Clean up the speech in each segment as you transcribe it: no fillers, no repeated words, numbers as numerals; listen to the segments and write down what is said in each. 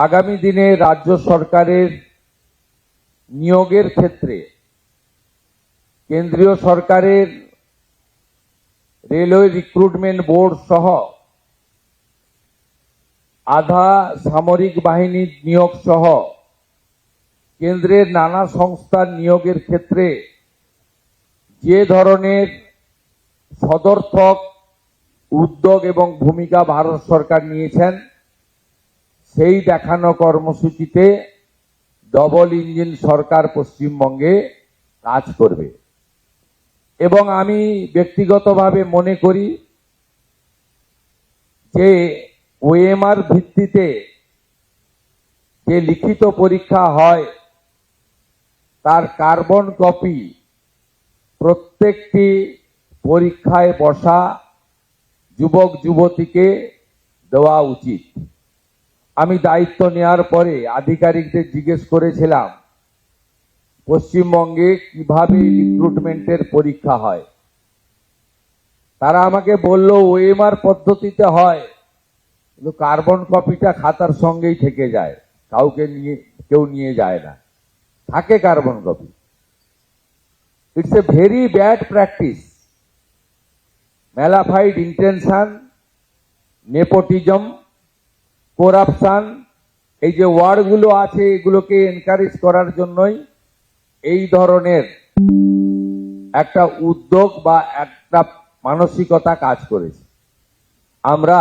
আগামী দিনে রাজ্য সরকারের নিয়োগের ক্ষেত্রে কেন্দ্রীয় সরকারের রেলওয়ে রিক্রুটমেন্ট বোর্ড সহ আধা সামরিক বাহিনীর নিয়োগ সহ কেন্দ্রের নানা সংস্থার নিয়োগের ক্ষেত্রে যে ধরনের সদর্থক উদ্যোগ এবং ভূমিকা ভারত সরকার নিয়েছেন, সেই দেখানো কর্মসূচিতে ডবল ইঞ্জিন সরকার পশ্চিমবঙ্গে কাজ করবে। এবং আমি ব্যক্তিগতভাবে মনে করি যে ওএমআর ভিত্তিতে যে লিখিত পরীক্ষা হয় তার কার্বন কপি প্রত্যেকটি পরীক্ষায় বসা যুবক যুবতীকে দেওয়া উচিত। আমি দায়িত্ব নেওয়ার পরে আধিকারিকদের জিজ্ঞেস করেছিলাম পশ্চিমবঙ্গে কিভাবে রিক্রুটমেন্টের পরীক্ষা হয়। তারা আমাকে বলল ওএমআর পদ্ধতিতে হয়, কিন্তু কার্বন কপিটা খাতার সঙ্গেই থেকে যায়, কেউ নিয়ে যায় না, থাকে carbon copy. It's a very bad practice. Mala fide intention, nepotism, corruption, এই যে ওয়ার্ডগুলো আছে এগুলোকে এনকারেজ করার জন্যই এই ধরনের একটা উদ্যোগ বা একটা মানসিকতা কাজ করেছে। আমরা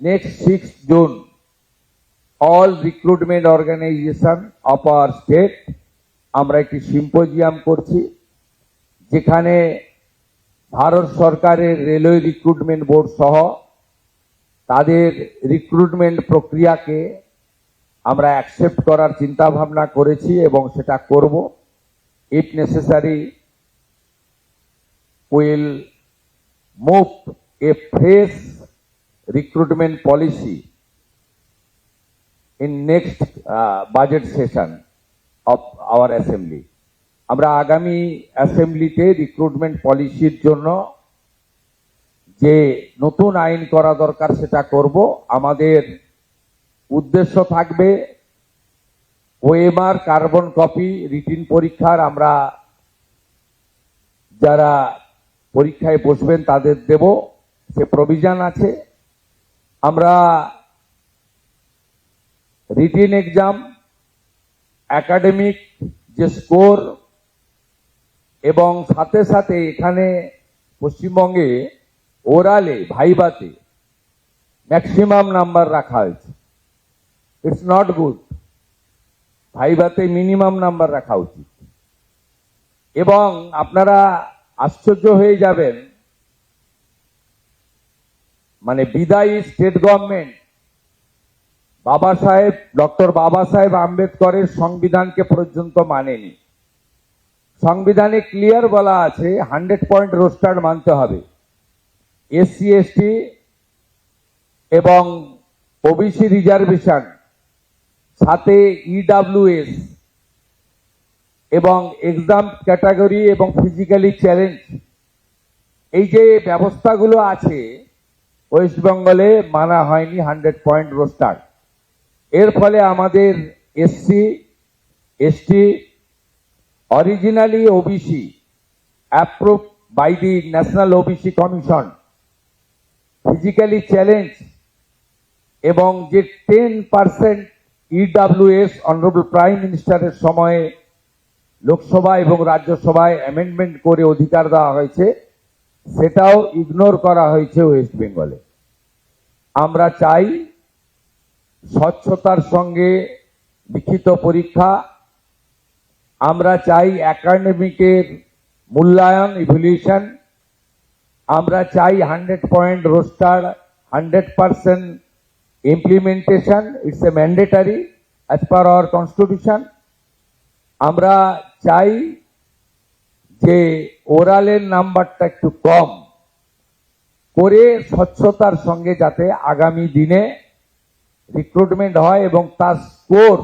next 6 June all recruitment organisation of our state আমরা একটি সিম্পোজিয়াম করছি, যেখানে ভারত সরকারের রেলওয়ে রিক্রুটমেন্ট বোর্ড সহ তাদের রিক্রুটমেন্ট প্রক্রিয়াকে আমরা অ্যাকসেপ্ট করার চিন্তা ভাবনা করেছি এবং সেটা করব। If necessary will move A fresh recruitment policy in next budget session of our assembly. আমরা আগামী অ্যাসেম্বলিতে রিক্রুটমেন্ট পলিসির জন্য যে নতুন আইন করা দরকার সেটা করব। আমাদের উদ্দেশ্য থাকবে ওএমআর কার্বন কপি রিটিন পরীক্ষার আমরা যারা পরীক্ষায় বসবেন তাদের দেব, সে প্রভিশন আছে। আমরা রিটিন এক্সাম, একাডেমিক যে স্কোর এবং সাথে সাথে এখানে পশ্চিমবঙ্গে ওরালে ভাইভাতে ম্যাক্সিমাম নাম্বার রাখা হয়েছে। It's not good. ভাইভাতে মিনিমাম নাম্বার রাখা উচিত। এবং আপনারা আশ্চর্য হয়ে যাবেন, মানে বিদায়ী স্টেট গভর্নমেন্ট ডক্টর বাবা সাহেব আম্বেদকরের সংবিধানকে পর্যন্ত মানেনি। সংবিধানে ক্লিয়ার বলা আছে 100 পয়েন্ট রোস্টার মানতে হবে। এসসি এসটি এবং ওবিসি রিজার্ভেশন, সাথে ইডব্লিউএস এবং এক্সাম ক্যাটাগরি এবং ফিজিক্যালি চ্যালেঞ্জ, এই যে ব্যবস্থাগুলো আছে ওয়েস্ট বেঙ্গলে মানা হয়নি 100 পয়েন্ট রোস্টার। এর ফলে আমাদের SC ST originally OBC approve by the national OBC commission, physically challenge এবং যে 10% ইডব্লিউএস অনারেবল প্রাইম মিনিস্টারের সময়ে লোকসভা এবং রাজ্যসভায় অ্যামেন্ডমেন্ট করে অধিকার দেওয়া হয়েছে, সেটাও ইগনোর করা হয়েছে ওয়েস্ট বেঙ্গলে। আমরা চাই স্বচ্ছতার সঙ্গে লিখিত পরীক্ষা, আমরা চাই একাডেমিকের মূল্যায়ন ইভ্যালুয়েশন, আমরা চাই 100 point roaster, 100% implementation, it's a mandatory as per hour constitution. আমরা চাই যে ওরালের নাম্বারটা একটু কম করে স্বচ্ছতার সঙ্গে যাতে আগামী দিনে রিক্রুটমেন্ট হয় এবং তার স্কোর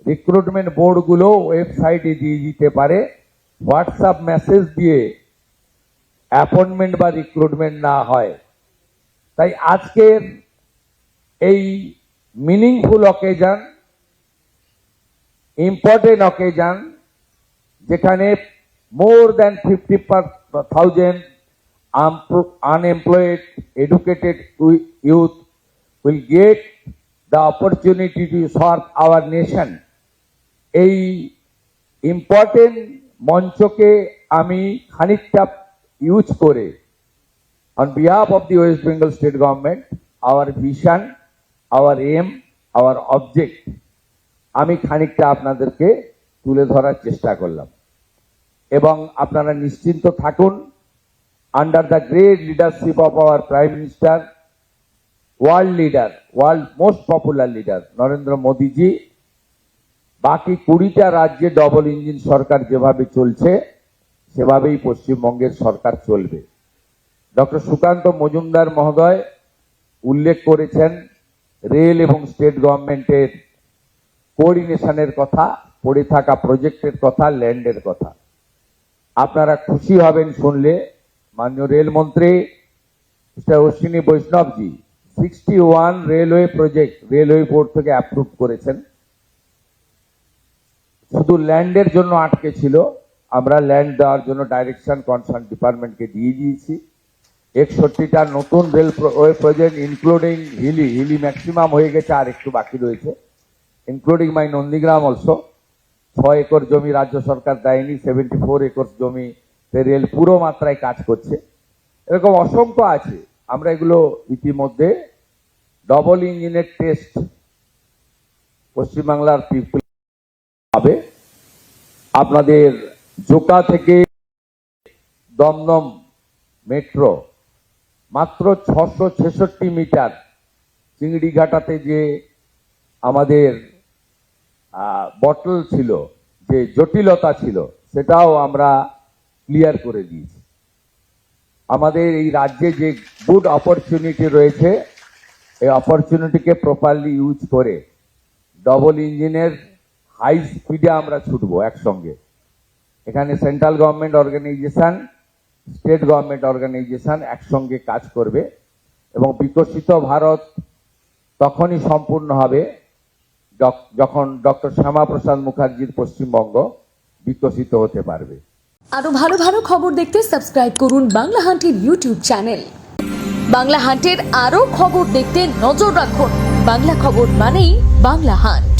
রিক্রুটমেন্ট বোর্ডগুলো ওয়েবসাইটে দিয়ে দিতে পারে, হোয়াটসঅ্যাপ মেসেজ দিয়ে অ্যাপয়েন্টমেন্ট বা রিক্রুটমেন্ট না হয়। তাই আজকের এই মিনিংফুল অকেশন, ইম্পর্টেন্ট অকেশন, যেখানে more than 50,000 unemployed educated youth will get the opportunity to serve our nation. এই ইম্পর্টেন্ট মঞ্চকে আমি খানিকটা ইউজ করে on behalf of the West Bengal State Government, our vision, our aim, our object, আমি খানিকটা আপনাদেরকে তুলে ধরার চেষ্টা করলাম। এবং আপনারা নিশ্চিন্ত থাকুন, under the great leadership of our prime minister, world leader, world most popular leader Narendra Modiji, বাকি 20টা রাজ্যে ডবল ইঞ্জিন সরকার যেভাবে চলছে সেভাবেই পশ্চিমবঙ্গের সরকার চলবে। ডক্টর সুকান্ত মজুমদার মহোদয় উল্লেখ করেছেন রেল এবং স্টেট গভর্নমেন্টের কোঅর্ডিনেশনের কথা, পড়ে থাকা প্রজেক্টের কথা, ল্যান্ডের কথা। আপনারা খুশি হবেন শুনলে, মাননীয় রেলমন্ত্রী mister Ashwini Vaishnavji 61 railway project railway board থেকে অ্যাপ্রুভ করেছেন। শুধু ল্যান্ডের জন্য আটকে ছিল, আমরা ল্যান্ড দেওয়ার জন্য ডাইরেকশন কনসার্ন ডিপার্টমেন্টকে দিয়ে দিয়েছি। 61টা নতুন railway project including Hili maximum হয়ে গেছে, আর একটু বাকি রয়েছে, including my Nandigram also. 6 acre জমি রাজ্য সরকার দেয়নি, 74 একর জমি রেল পুরো মাত্রায় কাজ করছে। এরকম অসংখ্য আছে। আমরা এগুলো ইতিমধ্যে ডবল ইঞ্জিনের টেস্ট পশ্চিমবাংলার পিপল পাবে। আপনাদের জোকা থেকে দমদম মেট্রো মাত্র 666 মিটার, চিংড়িঘাটাতে যে আমাদের বটল ছিল, যে জটিলতা ছিল, সেটাও আমরা ক্লিয়ার করে দিয়েছি। আমাদের এই রাজ্যে যে গুড অপরচুনিটি রয়েছে, এই অপরচুনিটিকে প্রপারলি ইউজ করে ডবল ইঞ্জিনের হাই স্পিডে আমরা ছুটবো একসঙ্গে। এখানে central government organisation, state government organisation একসঙ্গে কাজ করবে এবং বিকশিত ভারত তখনই সম্পূর্ণ হবে যখন ডক্টর শ্যামাপ্রসাদ মুখার্জির পশ্চিমবঙ্গ বিকশিত হতে পারবে। আরো ভালো ভালো খবর দেখতে সাবস্ক্রাইব করুন বাংলা হান্টের ইউটিউব চ্যানেল। বাংলা হান্টের আরো খবর দেখতে নজর রাখুন। বাংলা খবর মানেই বাংলা হান্ট।